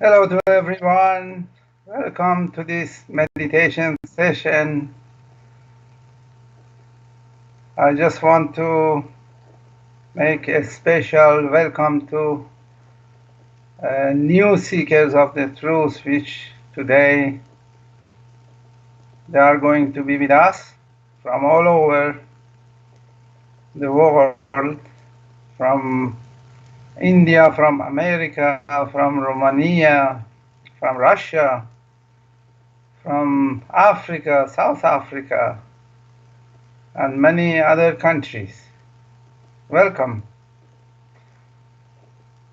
Hello to everyone. Welcome to this meditation session. I just want to make a special welcome to new seekers of the truth, which today they are going to be with us from all over the world, from India, from America, from Romania, from Russia, from Africa, South Africa, and many other countries. Welcome.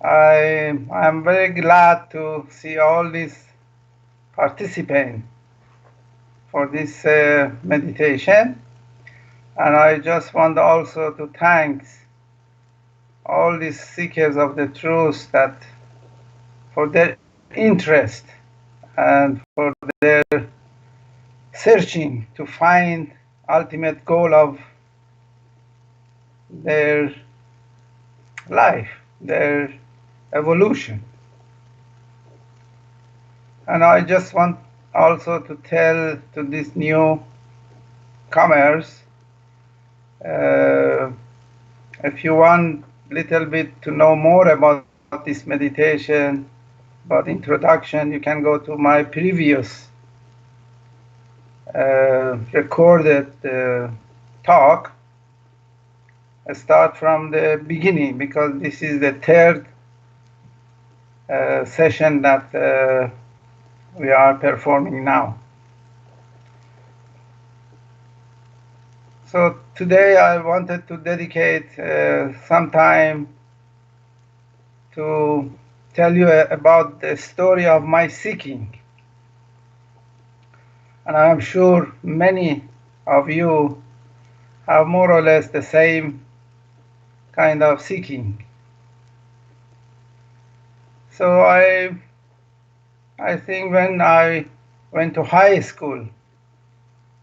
I am very glad to see all these participants for this meditation, and I just want also to thank all these seekers of the truth that for their interest and for their searching to find ultimate goal of their life, their evolution. And I just want also to tell to these newcomers, if you want a little bit to know more about this meditation, about introduction, you can go to my previous recorded talk. I start from the beginning because this is the third session that we are performing now. So today I wanted to dedicate some time to tell you about the story of my seeking. And I am sure many of you have more or less the same kind of seeking. So I think when I went to high school,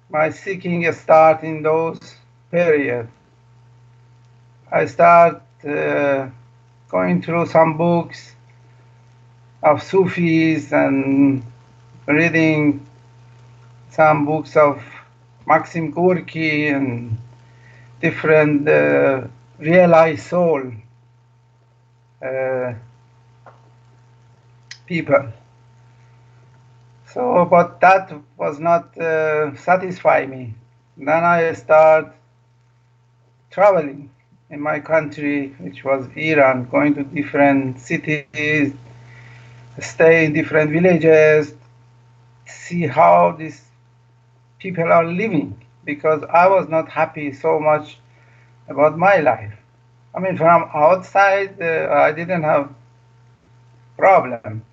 my seeking started in those periods. I started going through some books of Sufis and reading some books of Maxim Gorky and different realized soul people. So, but that was not satisfy me. Then I start traveling in my country, which was Iran, going to different cities, stay in different villages, see how these people are living, because I was not happy so much about my life. I mean, from outside, I didn't have problem,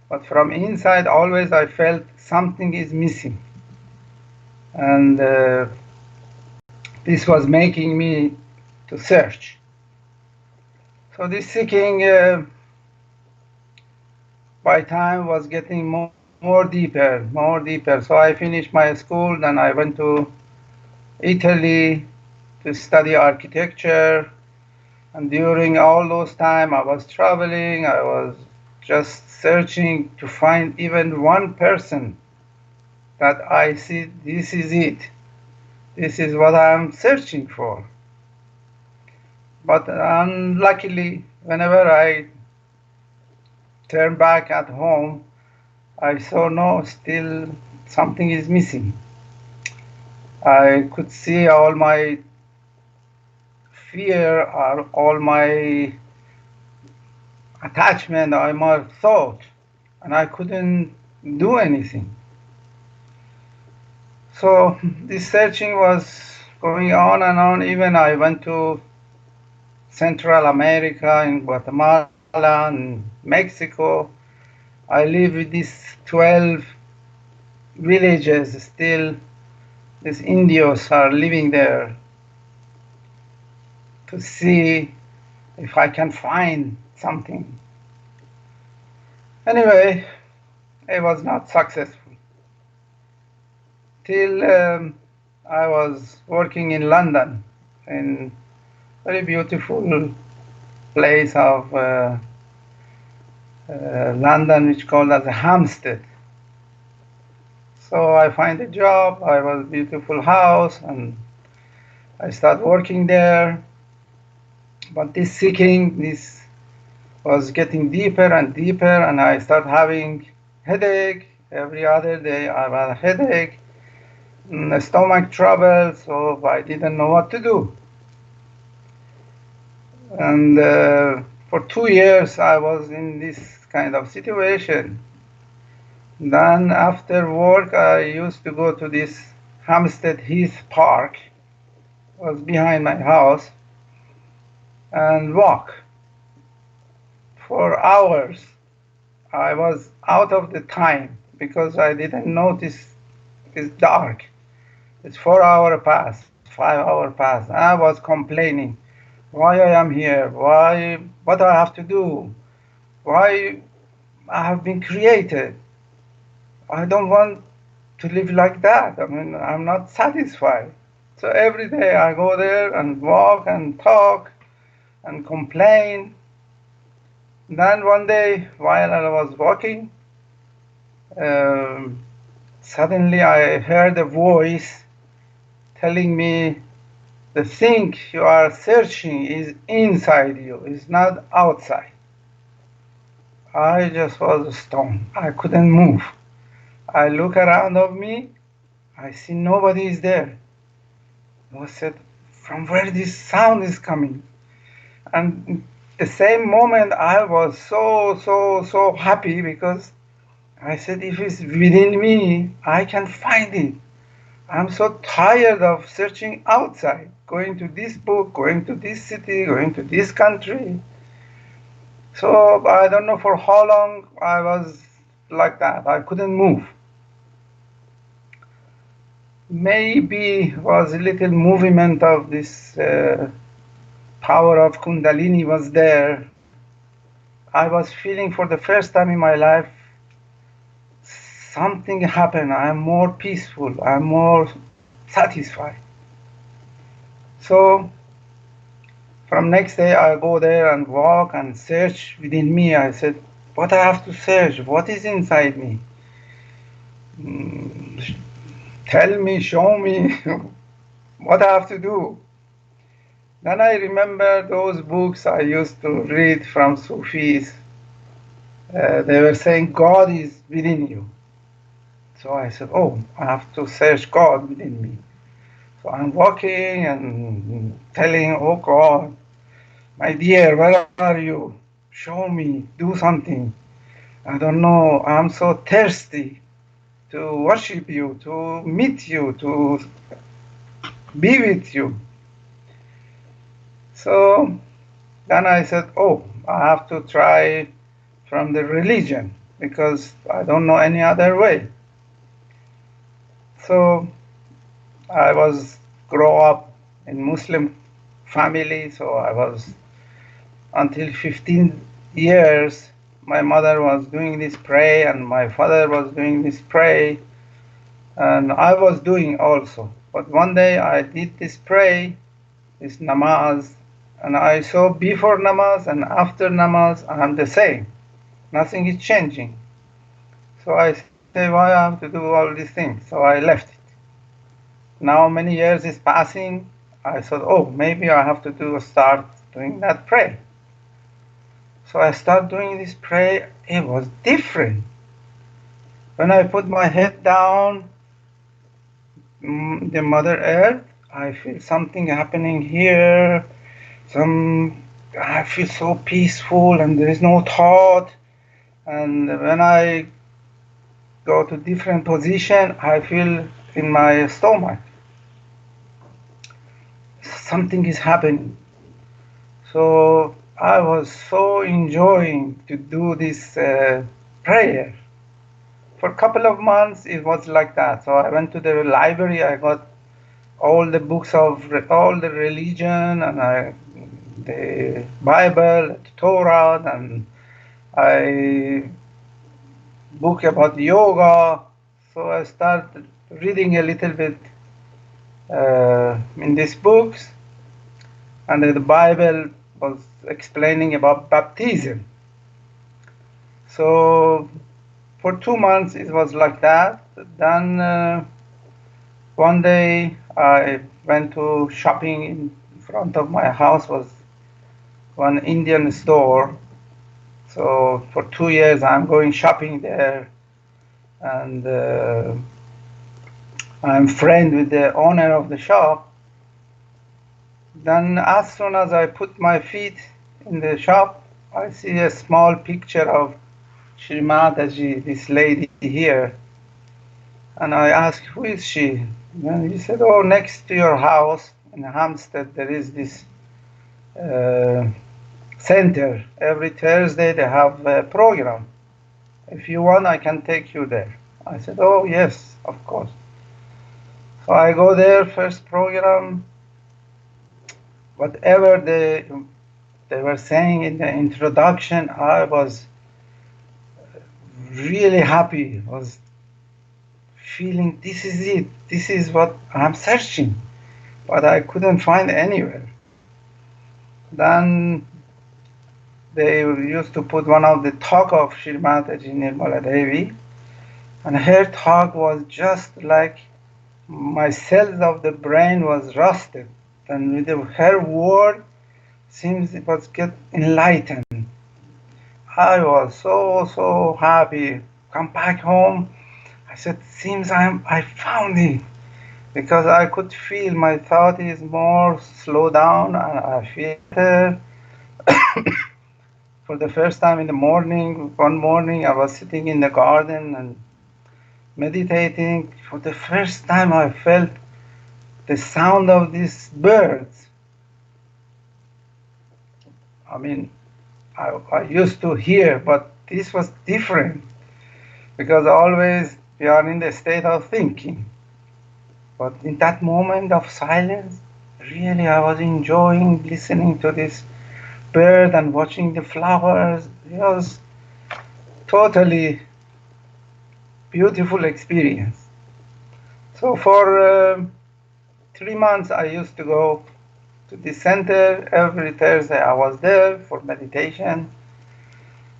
but from inside, always I felt something is missing, and this was making me to search. So this seeking by time was getting more deeper. So I finished my school, then I went to Italy to study architecture. And during all those time, I was traveling, I was just searching to find even one person that I see, this is it. This is what I'm searching for. But unluckily, whenever I turned back at home, I saw no, still something is missing. I could see all my fear or all my attachment, all my thought, and I couldn't do anything. So this searching was going on and on. Even I went to Central America, in Guatemala and Mexico. I live with these 12 villages still. These Indios are living there to see if I can find something. Anyway, it was not successful. Till I was working in London, in very beautiful place of London, which called as a Hampstead. So I find a job. I was beautiful house, and I start working there. But this seeking, this was getting deeper and deeper, and I start having headache every other day. I had a headache, stomach trouble, so I didn't know what to do. And for 2 years, I was in this kind of situation. Then after work, I used to go to this Hampstead Heath Park, was behind my house, and walk for hours. I was out of the time because I didn't notice it's dark. It's 4 hour past, 5 hour past. I was complaining why I am here, why, what I have to do, why I have been created. I don't want to live like that. I mean, I'm not satisfied. So every day I go there and walk and talk and complain. Then one day, while I was walking, um, suddenly I heard a voice telling me the thing you are searching is inside you, is not outside. I just was stunned. I couldn't move. I look around of me. I see nobody is there. I said, from where this sound is coming? And the same moment I was so happy because I said, if it's within me, I can find it. I'm so tired of searching outside, going to this book, going to this city, going to this country. So I don't know for how long I was like that. I couldn't move. Maybe was a little movement of this power of Kundalini was there. I was feeling for the first time in my life something happened. I'm more peaceful. I'm more satisfied. So from next day I go there and walk and search within me. I said, what I have to search? What is inside me? Tell me, show me what I have to do. Then I remember those books I used to read from Sufis. They were saying God is within you. So I said, oh, I have to search God within me. So I'm walking and telling, oh God, my dear, where are you? Show me, do something. I don't know, I'm so thirsty to worship you, to meet you, to be with you. So then I said, oh, I have to try from the religion because I don't know any other way. So I was grow up in Muslim family, so I was until 15 years. My mother was doing this pray, and my father was doing this pray, and I was doing also. But one day I did this pray, this namaz, and I saw before namaz and after namaz I'm the same. Nothing is changing. So I say, why I have to do all these things? So I left it. Now many years is passing. I thought, oh, maybe I have to start doing that prayer. So I started doing this prayer. It was different. When I put my head down, the Mother Earth, I feel something happening here. I feel so peaceful, and there is no thought. And when I go to different position, I feel in my stomach something is happening. So I was so enjoying to do this prayer. For a couple of months, it was like that. So I went to the library. I got all the books of all the religion, and the Bible, the Torah, and I book about yoga. So I started reading a little bit in these books, and the Bible was explaining about baptism. So for 2 months it was like that. Then one day I went to shopping. In front of my house was one Indian store. So for 2 years I'm going shopping there, and I'm friend with the owner of the shop. Then as soon as I put my feet in the shop, I see a small picture of Shrimataji, this lady here. And I asked, who is she? And he said, oh, next to your house in Hampstead, there is this uh, center. Every Thursday they have a program. If you want, I can take you there. I said, oh, yes, of course. So I go there, first program, whatever they were saying in the introduction, I was really happy. I was feeling this is it. This is what I'm searching, but I couldn't find anywhere. Then they used to put one of the talk of Shrimataji Nirmala Devi, and her talk was just like my cells of the brain was rusted, and with her word seems it was get enlightened. I was so happy. Come back home. I said, seems I found it, because I could feel my thought is more slow down, and I feel better. For the first time in the morning, one morning I was sitting in the garden and meditating. For the first time I felt the sound of these birds. I mean, I used to hear, but this was different, because always we are in the state of thinking. But in that moment of silence, really I was enjoying listening to this bird and watching the flowers. It was totally beautiful experience. So for 3 months I used to go to the center. Every Thursday I was there for meditation.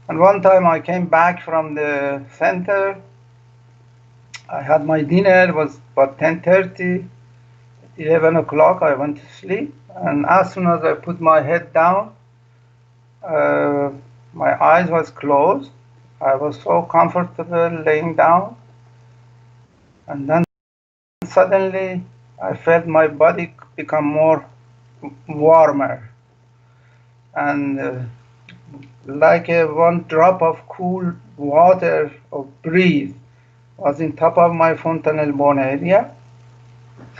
And one time I came back from the center. I had my dinner. It was about 10:30, 11 o'clock. I went to sleep. And as soon as I put my head down, my eyes was closed. I was so comfortable laying down. And then suddenly I felt my body become more warmer. And like one drop of cool water or breeze was in top of my fontanel bone area.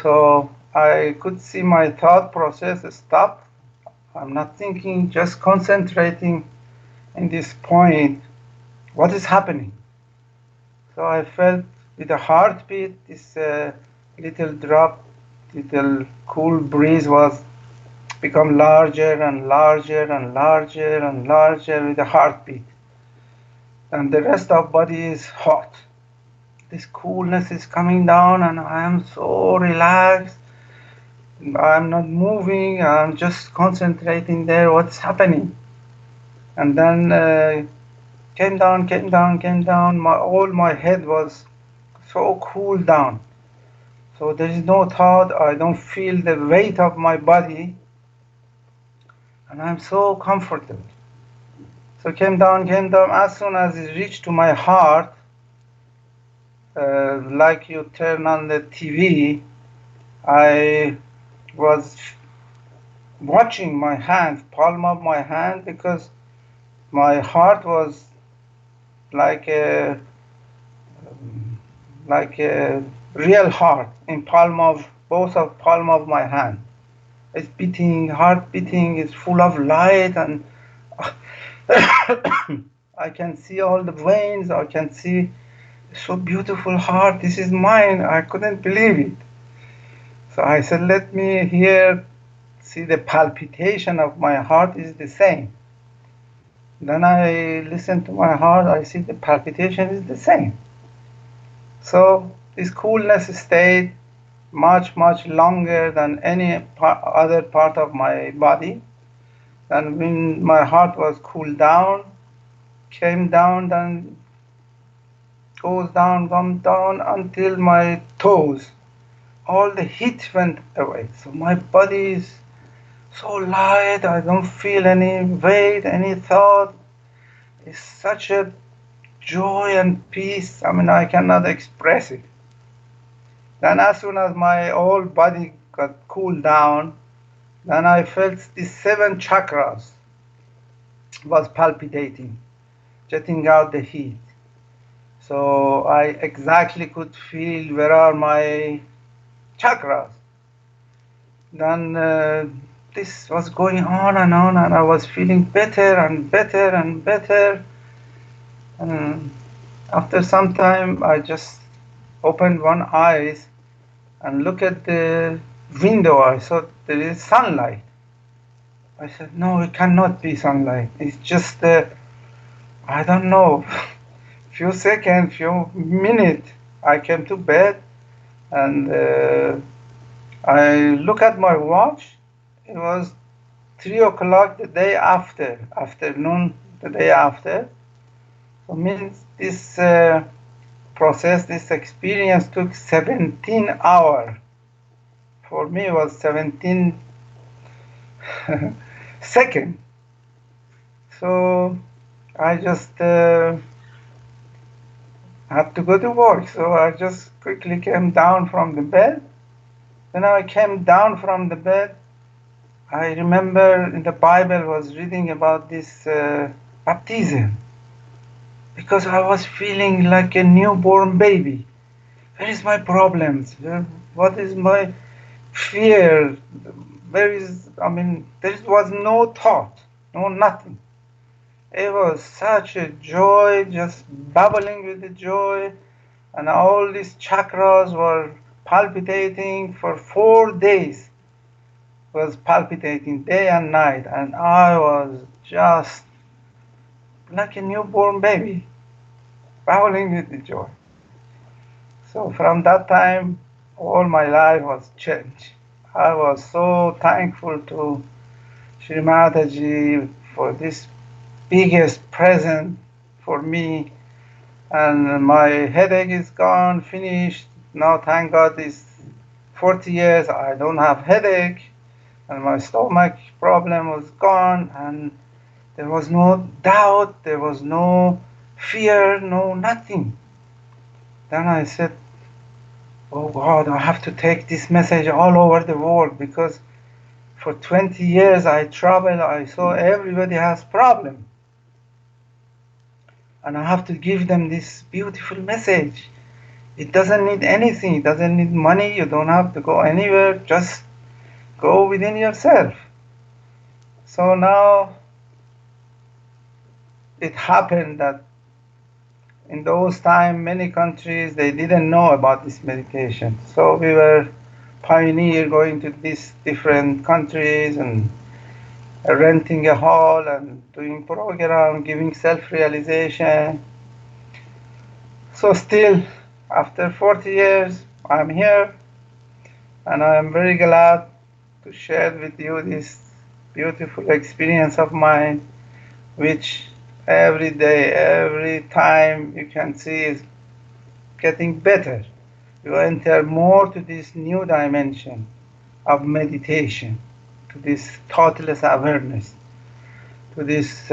So I could see my thought process stop. I'm not thinking, just concentrating in this point. What is happening? So I felt with a heartbeat, this little drop, little cool breeze was become larger and larger and larger and larger with a heartbeat. And the rest of body is hot. This coolness is coming down, and I am so relaxed. I'm not moving. I'm just concentrating there. What's happening? And then came down, came down, came down. All my head was so cool down. So there is no thought. I don't feel the weight of my body, and I'm so comfortable. So came down, came down. As soon as it reached to my heart, like you turn on the TV, I was watching my hand, palm of my hand, because my heart was like a real heart in both of palm of my hand. It's beating, heart beating. It's full of light, and I can see all the veins. I can see so beautiful heart. This is mine. I couldn't believe it. So I said, let me here see the palpitation of my heart is the same. Then I listen to my heart. I see the palpitation is the same. So this coolness stayed much longer than any other part of my body. And when my heart was cooled down, came down, then goes down, come down until my toes. All the heat went away. So my body is so light. I don't feel any weight, any thought. It's such a joy and peace. I mean, I cannot express it. Then as soon as my whole body got cooled down, then I felt the 7 chakras was palpitating, jetting out the heat. So I exactly could feel where are my chakras. Then this was going on, and I was feeling better and better and better. And after some time, I just opened one eyes and looked at the window. I saw there is sunlight. I said, no, it cannot be sunlight. It's just, I don't know, few seconds, few minutes. I came to bed and I look at my watch. It was 3 o'clock the day after, afternoon the day after. So means this process, this experience took 17 hours. For me, it was 17 seconds. So I just had to go to work. So I just quickly came down from the bed. When I came down from the bed, I remember in the Bible was reading about this baptism, because I was feeling like a newborn baby. Where is my problems? What is my fear? There was no thought, no nothing. It was such a joy, just bubbling with the joy, and all these chakras were palpitating for 4 days. Was palpitating day and night, and I was just like a newborn baby, bubbling with the joy. So from that time, all my life was changed. I was so thankful to Shri Mataji for this biggest present for me, and my headache is gone, finished. Now, thank God, this 40 years I don't have headache, and my stomach problem was gone, and there was no doubt, there was no fear, no nothing. Then I said, oh God, I have to take this message all over the world, because for 20 years I traveled, I saw everybody has problem. And I have to give them this beautiful message. It doesn't need anything, it doesn't need money, you don't have to go anywhere, just go within yourself. So now it happened that in those times, many countries, they didn't know about this meditation. So we were pioneer going to these different countries and renting a hall and doing program, giving self-realization. So still, after 40 years, I'm here, and I'm very glad to share with you this beautiful experience of mine, which every day, every time you can see is getting better. You enter more to this new dimension of meditation, to this thoughtless awareness, to this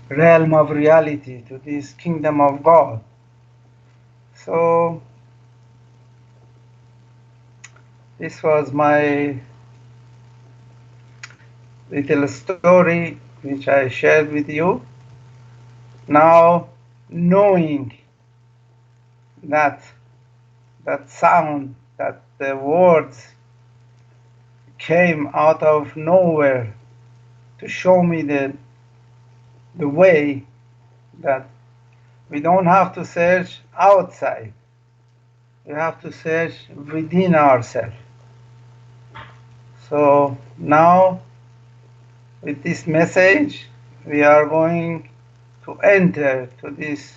realm of reality, to this kingdom of God. So this was my little story which I shared with you. Now, knowing that sound, that the words came out of nowhere to show me the way, that we don't have to search outside, we have to search within ourselves. So now, with this message, we are going to enter to this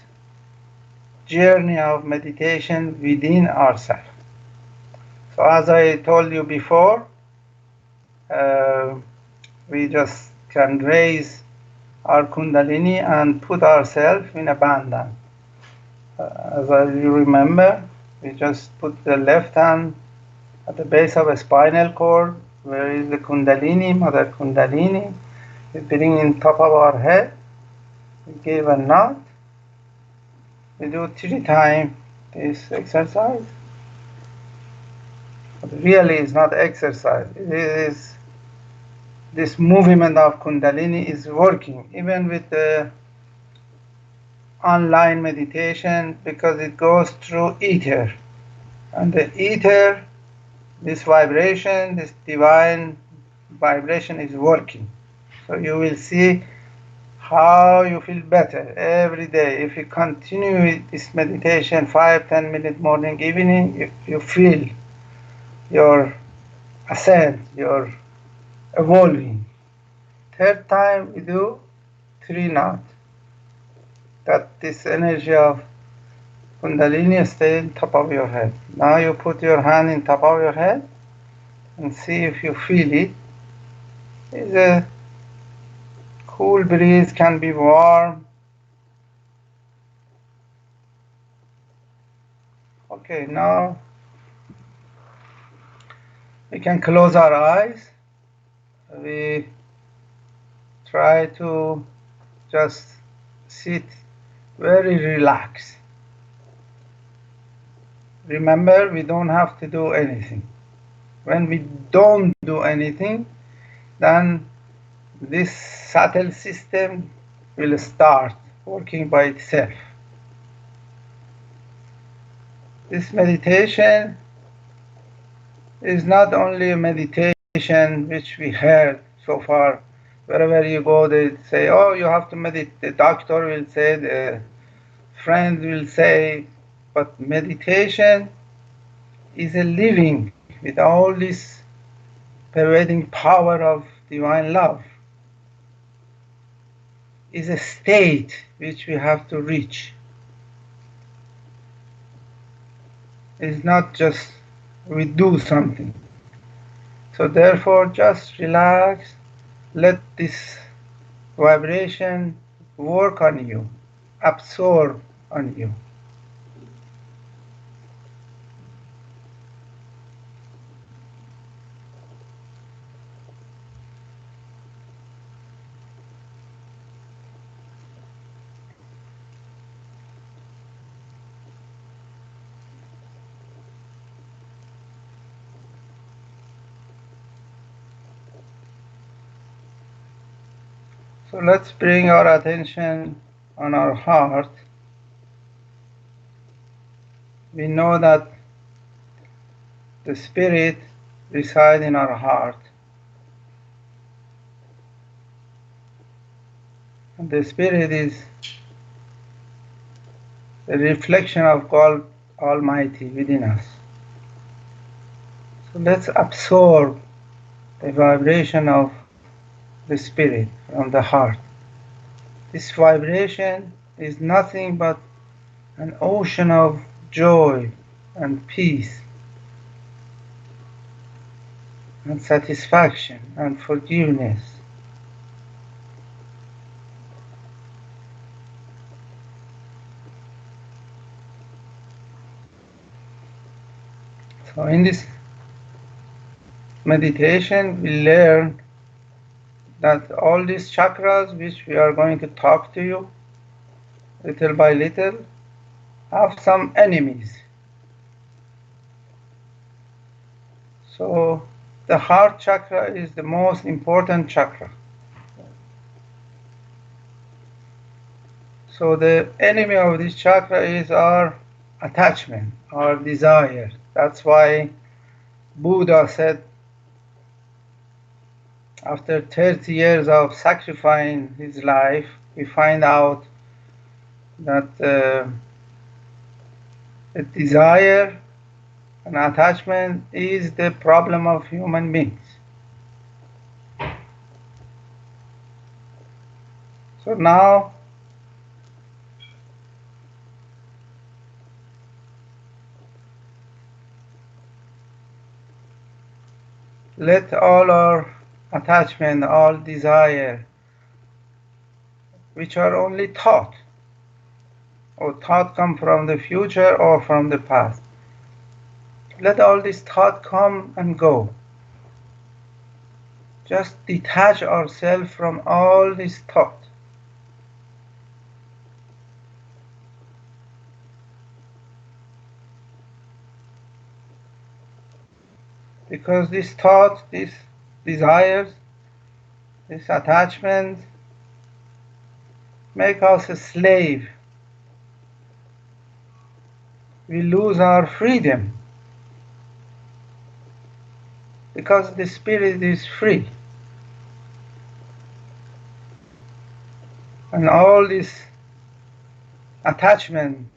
journey of meditation within ourselves. So as I told you before, we just can raise our Kundalini and put ourselves in a bandhan. As you remember, we just put the left hand at the base of a spinal cord, where is the Kundalini, Mother Kundalini. We bring in top of our head, we give a knot, we do 3 times this exercise. But really it's not exercise, it is this movement of Kundalini is working, even with the online meditation, because it goes through ether. And the ether, this vibration, this divine vibration is working. So you will see how you feel better every day. If you continue with this meditation 5-10 minutes morning, evening, you feel your ascent, your evolving. Third time we do 3 knots. That this energy of Kundalini stay on top of your head. Now you put your hand in top of your head and see if you feel it. It's a cool breeze, can be warm. Okay, now we can close our eyes. We try to just sit very relaxed. Remember, we don't have to do anything. When we don't do anything, then this subtle system will start working by itself. This meditation is not only a meditation which we heard so far. Wherever you go, they say, oh, you have to meditate. The doctor will say, the friend will say, but meditation is a living with all this pervading power of divine love. Is a state which we have to reach. It's not just we do something. So therefore, just relax, let this vibration work on you, absorb on you. So let's bring our attention on our heart. We know that the spirit resides in our heart. And the spirit is the reflection of God Almighty within us. So let's absorb the vibration of the spirit from the heart. This vibration is nothing but an ocean of joy and peace and satisfaction and forgiveness. So in this meditation we learn that all these chakras which we are going to talk to you little by little have some enemies. So the heart chakra is the most important chakra. So the enemy of this chakra is our attachment, our desire. That's why Buddha said after 30 years of sacrificing his life, we find out that a desire and attachment is the problem of human beings. So now let all our attachment, all desire which are only thought, or thought come from the future or from the past. Let all this thought come and go. Just detach ourselves from all this thought. Because this thought, these desires, this attachment make us a slave. We lose our freedom because the spirit is free. And all this attachment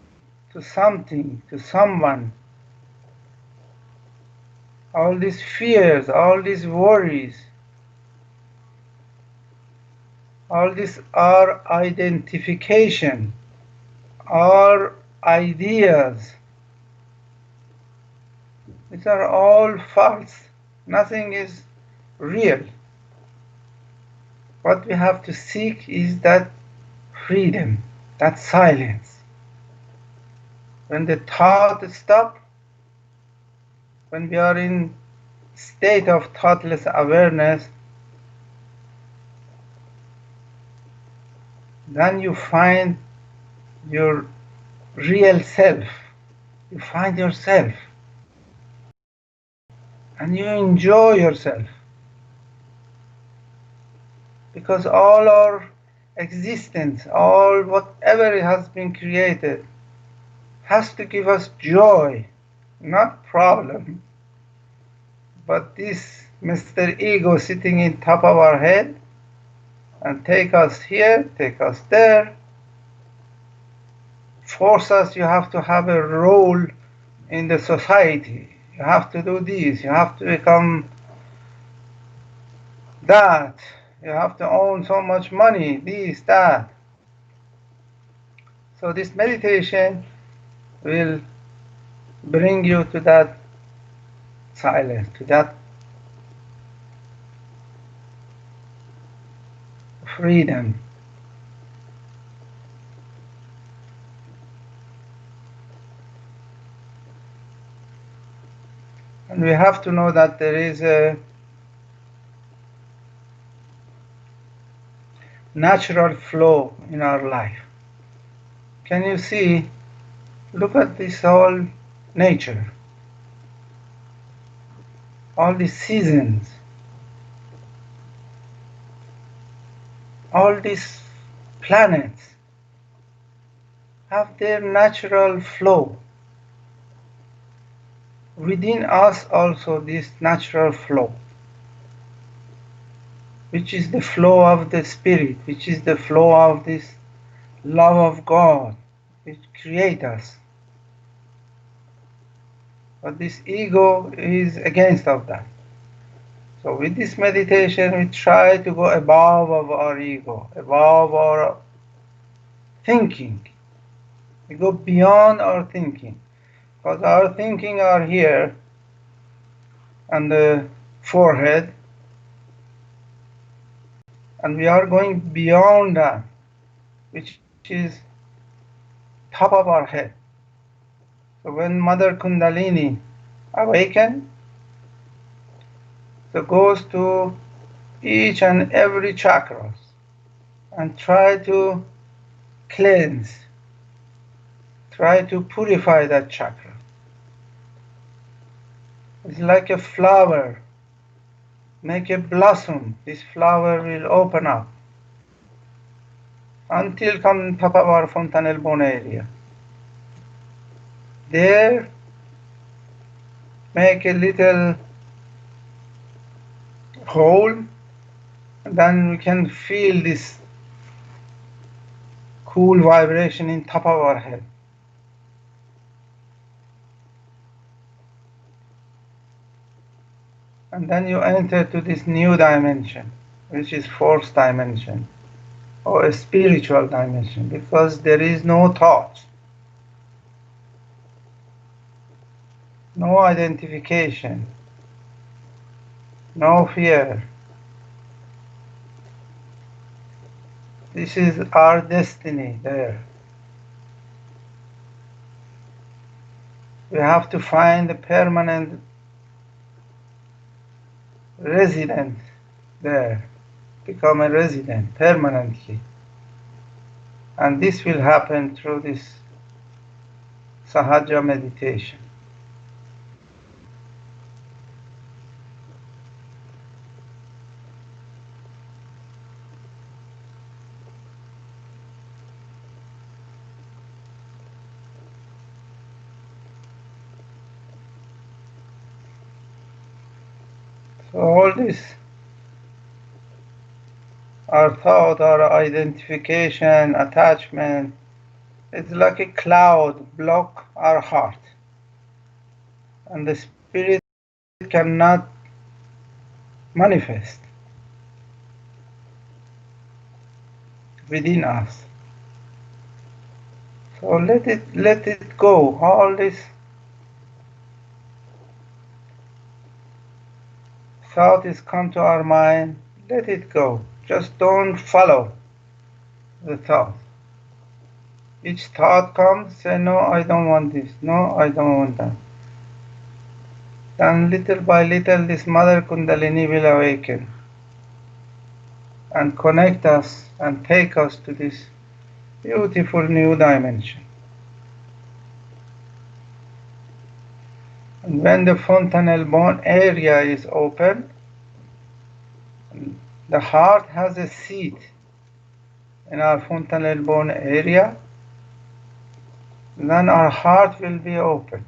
to something, to someone, all these fears, all these worries, all this our identification, our ideas, these are all false. Nothing is real. What we have to seek is that freedom, that silence. When the thought stops, when we are in state of thoughtless awareness, then you find your real self. You find yourself. And you enjoy yourself. Because all our existence, all whatever has been created, has to give us joy, not problem. But this Mr. Ego sitting in top of our head and take us here, take us there, force us, you have to have a role in the society. You have to do this, you have to become that, you have to own so much money, this, that. So this meditation will bring you to that silence, to that freedom. And we have to know that there is a natural flow in our life. Can you see? Look at this whole nature, all these seasons, all these planets have their natural flow. Within us also this natural flow, which is the flow of the Spirit, which is the flow of this love of God, which creates us. But this ego is against of that. So with this meditation, we try to go above of our ego, above our thinking. We go beyond our thinking. Because our thinking are here on the forehead, and we are going beyond that, which is top of our head. So when Mother Kundalini awakens, so goes to each and every chakras and try to cleanse, try to purify that chakra. It's like a flower. Make a blossom. This flower will open up until come top of our fontanelle bone area. There, make a little hole, and then we can feel this cool vibration in top of our head. And then you enter to this new dimension, which is fourth dimension, or a spiritual dimension, because there is no thought, no identification, no fear. This is our destiny there. We have to find a permanent resident there, become a resident permanently. And this will happen through this Sahaja meditation. So all this, our thought, our identification, attachment, it's like a cloud block our heart. And the spirit cannot manifest within us. So let it go. All this thought is come to our mind, let it go. Just don't follow the thought. Each thought comes, say, no, I don't want this. No, I don't want that. Then little by little, this Mother Kundalini will awaken and connect us and take us to this beautiful new dimension. And when the fontanelle bone area is open, the heart has a seat in our fontanelle bone area, then our heart will be open.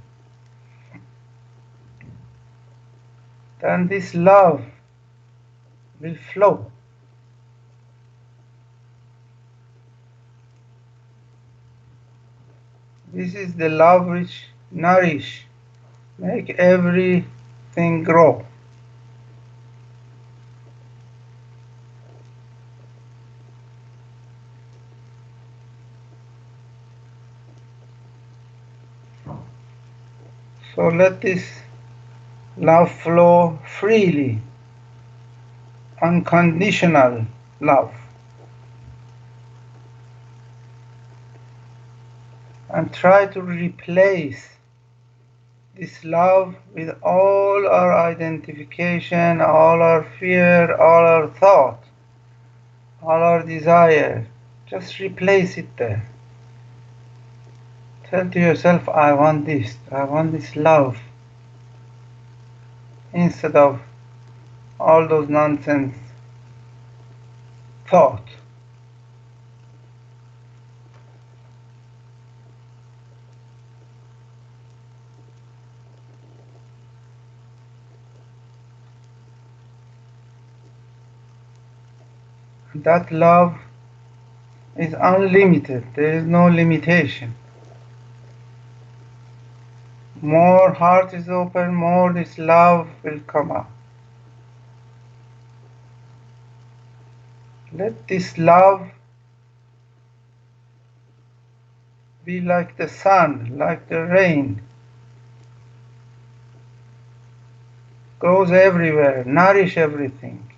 Then this love will flow. This is the love which nourish, make everything grow. So let this love flow freely, unconditional love. And try to replace this love with all our identification, all our fear, all our thought, all our desire. Just replace it there. Tell to yourself, I want this love, instead of all those nonsense thought. That love is unlimited. There is no limitation. More heart is open, more this love will come up. Let this love be like the sun, like the rain. Goes everywhere, nourish everything.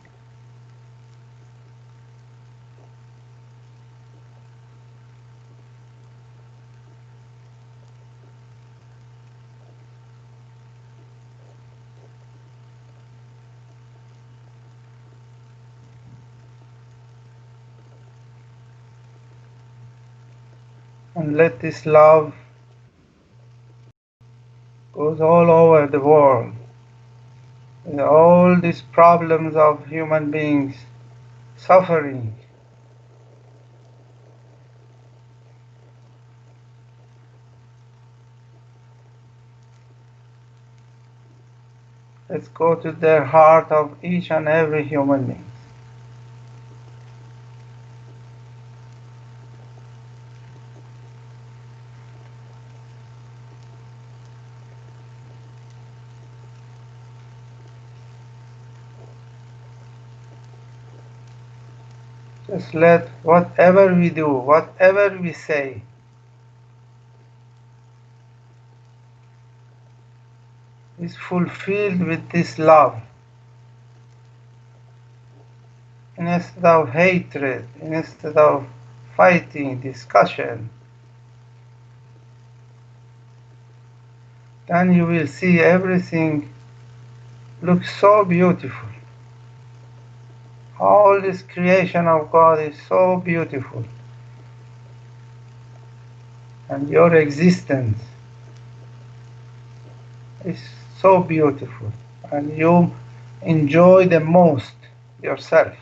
And let this love goes all over the world. With all these problems of human beings suffering. Let's go to the heart of each and every human being. Just let whatever we do, whatever we say, is fulfilled with this love. instead of hatred, instead of fighting, discussion, then you will see everything looks so beautiful. All this creation of God is so beautiful. And your existence is so beautiful. And you enjoy the most yourself.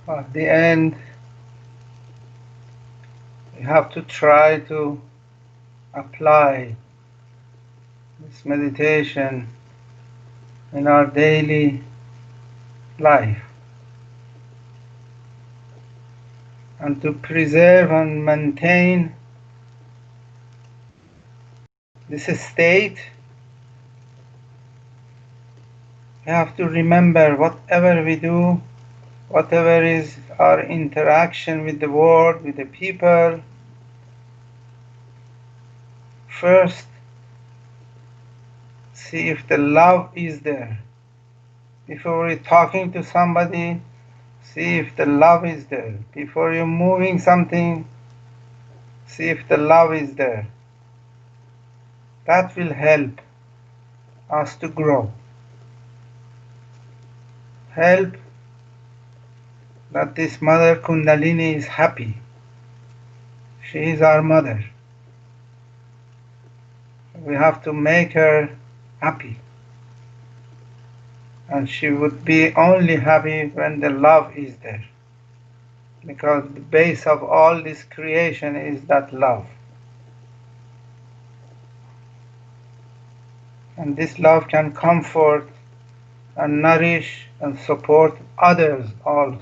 At the end, you have to try to apply this meditation in our daily life, and to preserve and maintain this state, we have to remember whatever we do, whatever is our interaction with the world, with the people, first see if the love is there. Before you're talking to somebody, see if the love is there. Before you're moving something, see if the love is there. That will help us to grow. Help that this Mother Kundalini is happy. She is our mother. We have to make her happy. And she would be only happy when the love is there. Because the base of all this creation is that love. And this love can comfort and nourish and support others also.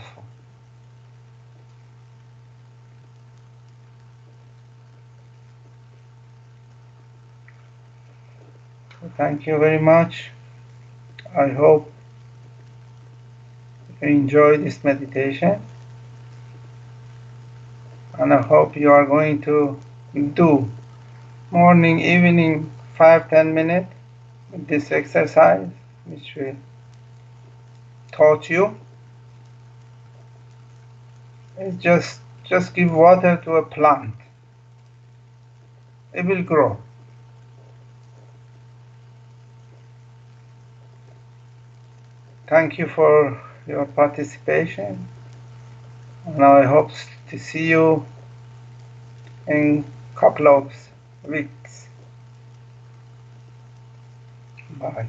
So thank you very much. I hope you enjoy this meditation, and I hope you are going to do morning, evening, 5-10 minutes with this exercise which we taught you. It's just give water to a plant. It will grow. Thank you for your participation, and I hope to see you in a couple of weeks. Bye.